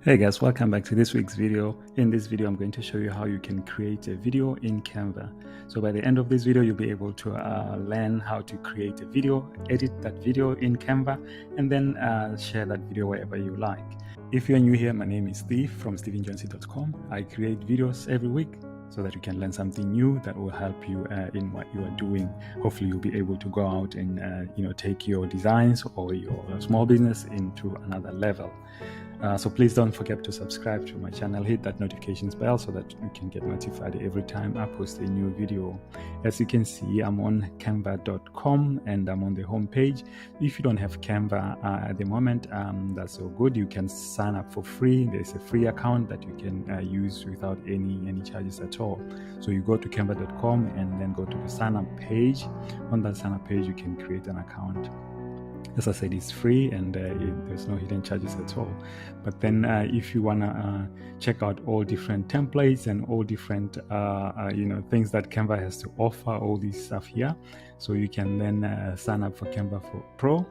Hey guys, welcome back to this week's video. In this video, I'm going to show you how you can create a video in Canva. So by the end of this video, you'll be able to learn how to create a video, edit that video in Canva, and then share that video wherever you like. If you're new here, my name is Steve from stevenjohnson.com. I create videos every week so that you can learn something new that will help you in what you are doing. Hopefully you'll be able to go out and take your designs or your small business into another level. So please don't forget to subscribe to my channel, hit that notifications bell so that you can get notified every time I post a new video. As you can see, I'm on canva.com and I'm on the home page. If you don't have Canva at the moment, that's so good. You can sign up for free. There's a free account that you can use without any charges at all. So you go to canva.com and then go to the sign up page. On that sign up page, you can create an account. As I said, it's free and there's no hidden charges at all. But then if you want to check out all different templates and all different things that Canva has to offer, all this stuff here, so you can then sign up for Canva for Pro.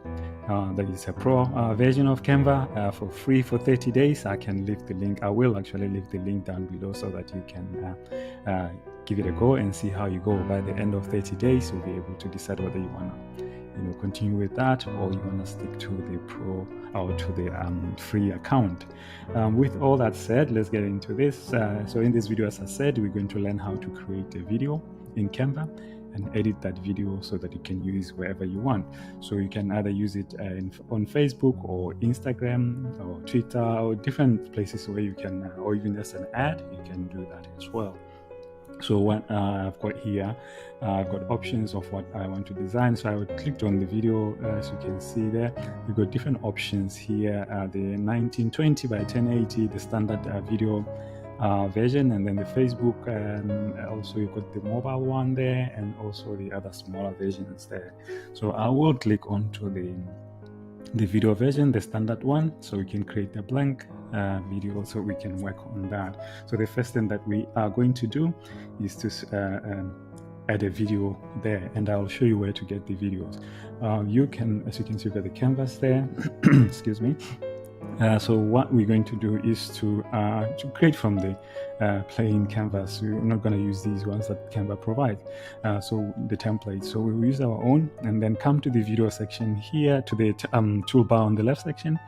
That is a Pro version of Canva for free for 30 days. I can leave the link. I will actually leave the link down below so that you can give it a go and see how you go. By the end of 30 days, you'll be able to decide whether you want to continue with that or you want to stick to the Pro or to the free account. With all that said, let's get into this. So in this video, as I said, we're going to learn how to create a video in Canva and edit that video so that you can use wherever you want. So you can either use it on Facebook or Instagram or Twitter or different places where you can, or even as an ad, you can do that as well. So what I've got here, I've got options of what I want to design. So I would click on the video, as you can see there. We've got different options here, the 1920 by 1080, the standard video version, and then the Facebook, and also you've got the mobile one there, and also the other smaller versions there. So I will click onto the video version, the standard one, so we can create a blank video so we can work on that. So the first thing that we are going to do is to add a video there, and I'll show you where to get the videos. You can, as you can see, you've got the canvas there. Excuse me. So what we're going to do is to create from the plain canvas. We're not going to use these ones that Canva provides, so the templates. So we will use our own and then come to the video section here, to the toolbar on the left section.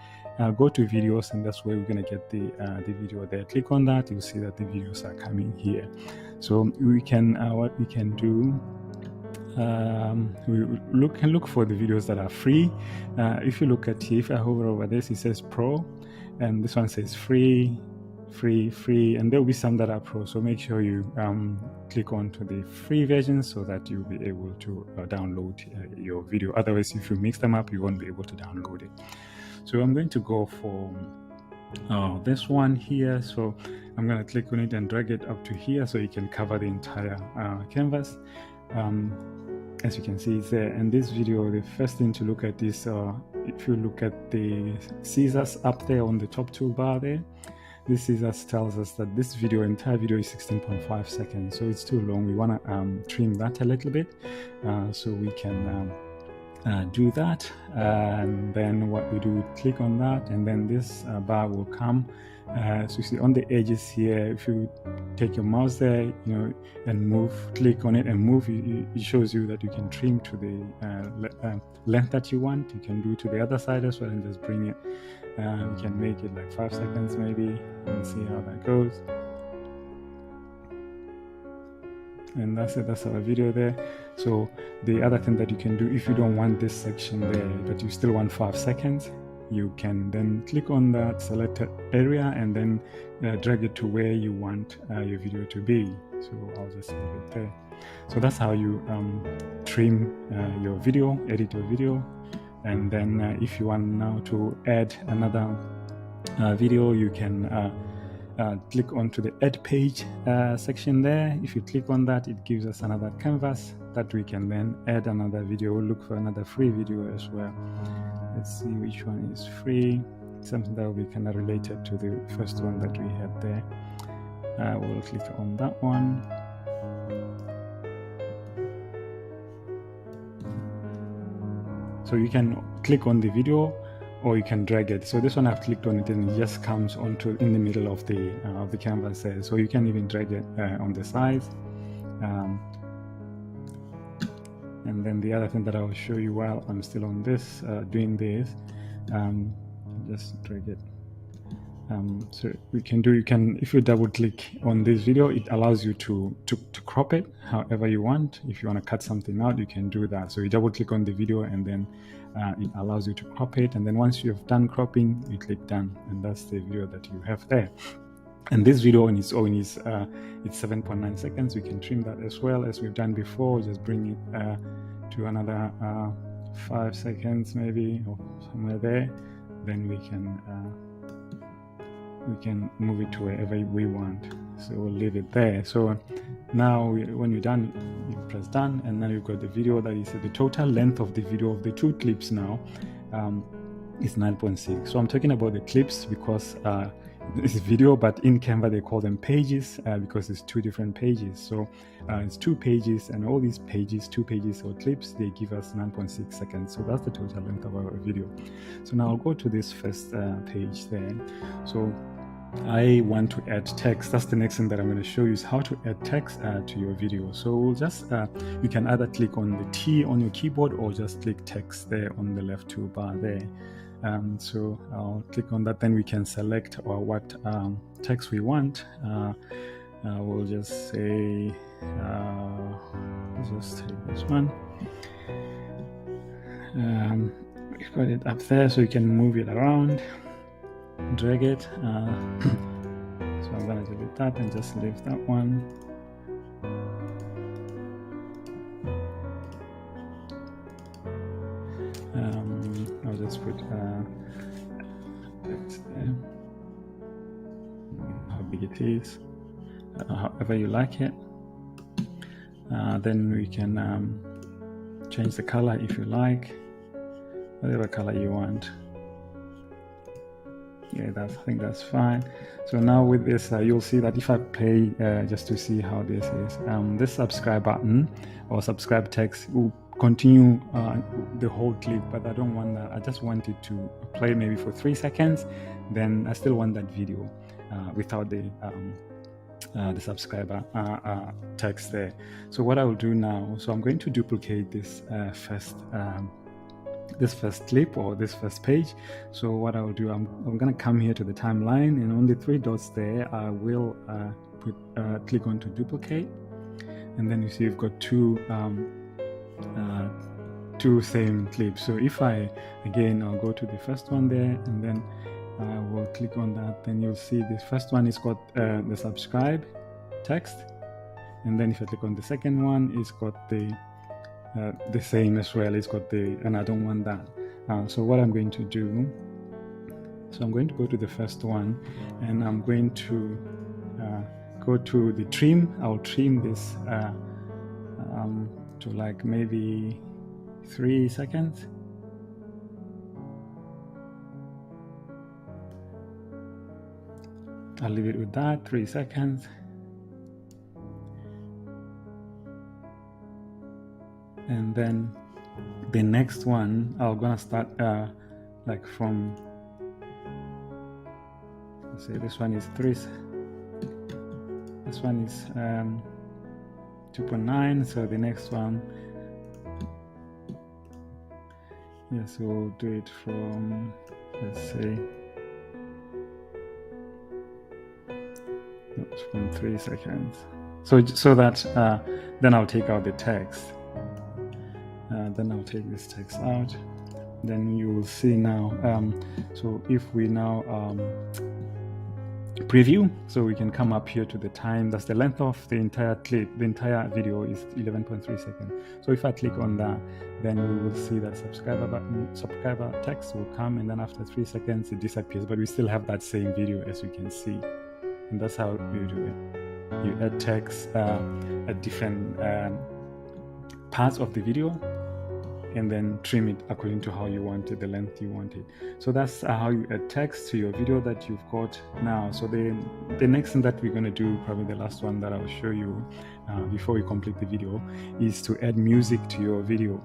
Go to videos, and that's where we're going to get the video there. Click on that, you'll see that the videos are coming here. So we can what we can do, we can look for the videos that are free. If you look at here, if I hover over this, it says Pro, and this one says free, and there will be some that are Pro. So make sure you click on to the free version so that you'll be able to download your video. Otherwise, if you mix them up, you won't be able to download it. So I'm going to go for this one here. So I'm going to click on it and drag it up to here so you can cover the entire canvas. As you can see, it's there. And this video, the first thing to look at is if you look at the scissors up there on the top toolbar there, this scissors tells us that this entire video is 16.5 seconds, so it's too long. We want to trim that a little bit, so we can do that. And then what we do, we click on that, and then this bar will come. So you see on the edges here, if you take your mouse there, and move, click on it and move, it shows you that you can trim to the length that you want. You can do to the other side as well and just bring it. We can make it like 5 seconds maybe, and see how that goes. And that's it, that's our video there. So the other thing that you can do, if you don't want this section there but you still want 5 seconds, you can then click on that selected area and then drag it to where you want your video to be. So I'll just leave it there. So that's how you trim your video, edit your video. And then if you want now to add another video, you can click onto the add page section there. If you click on that, it gives us another canvas that we can then add another video. We'll look for another free video as well. Let's see which one is free, something that will be kind of related to the first one that we had there. We'll click on that one. So you can click on the video or you can drag it. So this one I've clicked on it and it just comes onto in the middle of the canvas there. So you can even drag it on the sides. And then the other thing that I'll show you while I'm still on this, doing this, just drag it. So you can, if you double click on this video, it allows you to crop it however you want. If you want to cut something out, you can do that. So you double click on the video and then it allows you to crop it. And then once you've done cropping, you click done, and that's the video that you have there. And this video on its own is it's 7.9 seconds. We can trim that as well as we've done before. Just bring it to another 5 seconds maybe, or somewhere there. Then we can move it to wherever we want. So we'll leave it there. So now when you're done, you press done, and now you've got the video that is the total length of the video of the 2 clips now is 9.6. So I'm talking about the clips because it's video, but in Canva they call them pages because it's 2 different pages. So it's 2 pages, and all these pages, 2 pages or clips, they give us 9.6 seconds. So that's the total length of our video. So now I'll go to this first page there. So I want to add text. That's the next thing that I'm going to show you, is how to add text to your video. So we'll just you can either click on the T on your keyboard or just click text there on the left toolbar there. So I'll click on that, then we can select what text we want. We'll just say let's just take this one. We've got it up there, so you can move it around, drag it. So I'm gonna delete that and just leave that one. I'll just put text there, how big it is, however you like it. Then we can change the color if you like, whatever color you want. Yeah, I think that's fine. So now with this, you'll see that if I play just to see how this is, this subscribe button or subscribe text will continue the whole clip, but I don't want that. I just want it to play maybe for 3 seconds. Then I still want that video without the subscriber text there. So what I will do now, so I'm going to duplicate this first clip or this first page. So what I'll do, I'm going to come here to the timeline, and on the 3 dots there, I will click on to duplicate, and then you see you've got two same clips. So if I'll go to the first one there, and then I will click on that. Then you'll see the first one is got the subscribe text, and then if I click on the second one, it's got the same as well. It's got and I don't want that. So what I'm going to do, so I'm going to go to the first one, and I'm going to go to the trim. I'll trim this to like maybe 3 seconds. I'll leave it with that, 3 seconds. And then the next one, I'm gonna start like from, let's say this one is 3, this one is 2.9, so the next one, yes, we'll do it from, let's say, from 3 seconds. So that then I'll take out the text. Then I'll take this text out. Then you will see now. So if we now preview, so we can come up here to the time. That's the length of the entire clip. The entire video is 11.3 seconds. So if I click on that, then we will see that subscriber text will come, and then after 3 seconds it disappears. But we still have that same video, as you can see. And that's how you do it. You add text at different parts of the video. and then trim it according to how you want it, the length you want it. So that's how you add text to your video that you've got now. So the next thing that we're going to do, probably the last one that I'll show you before we complete the video, is to add music to your video.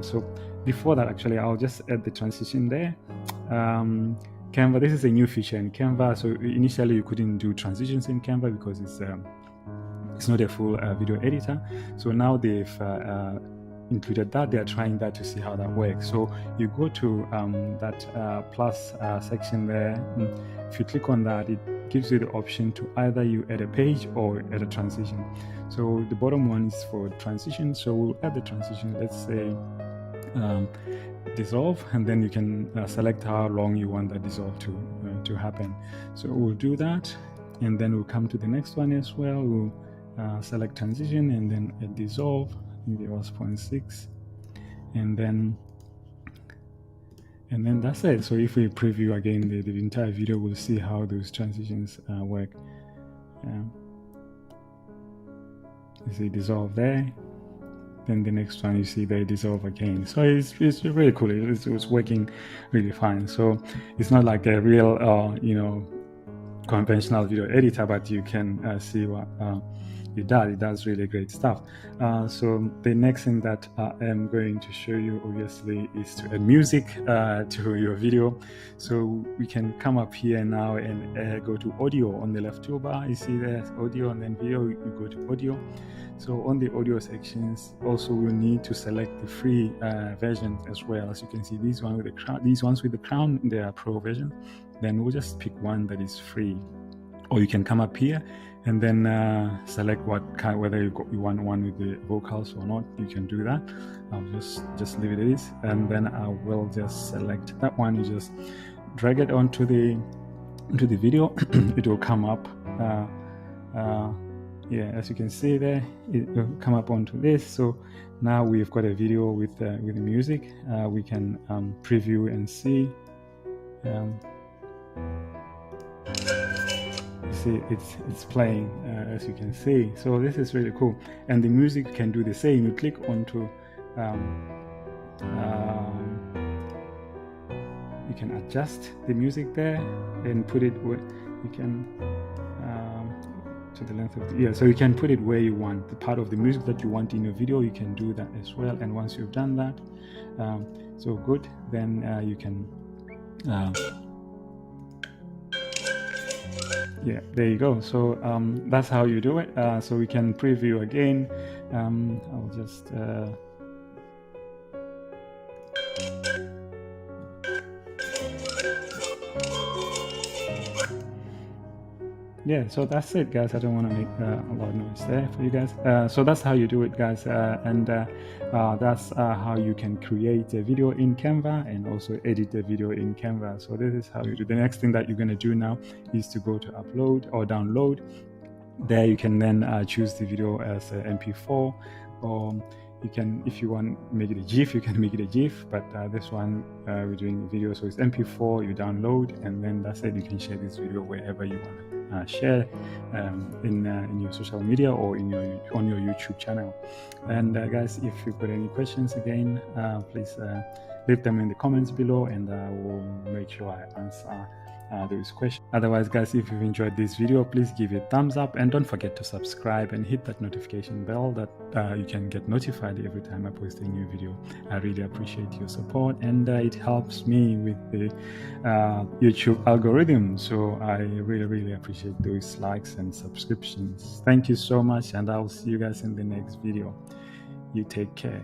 So before that, actually, I'll just add the transition there. Canva, this is a new feature in Canva. So initially you couldn't do transitions in Canva because it's not a full video editor. So now they've included that. They are trying that to see how that works. So you go to that plus section there. If you click on that, it gives you the option to either you add a page or add a transition. So the bottom one is for transition. So we'll add the transition. Let's say dissolve, and then you can select how long you want that dissolve to happen. So we'll do that, and then we'll come to the next one as well. We'll select transition and then a dissolve. I think it was 0.6, and then that's it. So if we preview again the entire video, we'll see how those transitions work. You see dissolve there, then the next one you see they dissolve again. So it's really cool. It's working really fine. So it's not like a real conventional video editor, but you can see what it does really great stuff. So the next thing that I am going to show you, obviously, is to add music to your video. So we can come up here now and go to audio on the left toolbar. You see there's audio, and then video, you go to audio. So on the audio sections, also we'll need to select the free version as well. As you can see, these ones with the crown, they are pro version. Then we'll just pick one that is free, or you can come up here and then select whether you want one with the vocals or not. You can do that. I'll just leave it as, and then I will just select that one. You just drag it onto the video. It will come up. Yeah, as you can see there, it will come up onto this. So now we've got a video with the music. We can preview and see. You see it's playing, as you can see. So this is really cool, and the music can do the same. You click onto you can adjust the music there and put it where you can to the length of the so you can put it where you want. The part of the music that you want in your video, you can do that as well. And once you've done that, so good, then you can yeah, there you go. So that's how you do it. So we can preview again. I'll just yeah, so that's it, guys. I don't want to make a lot of noise there for you guys. So that's how you do it, guys, and that's how you can create a video in Canva and also edit a video in Canva. So this is how you do. The next thing that you're going to do now is to go to upload or download. There you can then choose the video as an MP4, or you can, if you want, make it a GIF, you can make it a GIF, but this one we're doing video, so it's MP4, you download, and then that's it. You can share this video wherever you want to share, in your social media or on your YouTube channel. And guys, if you've got any questions, again, please leave them in the comments below, and I will make sure I answer those questions. Otherwise, guys, if you've enjoyed this video, please give it a thumbs up, and don't forget to subscribe and hit that notification bell that you can get notified every time I post a new video. I really appreciate your support, and it helps me with the YouTube algorithm. So I really appreciate those likes and subscriptions. Thank you so much, and I'll see you guys in the next video. You take care.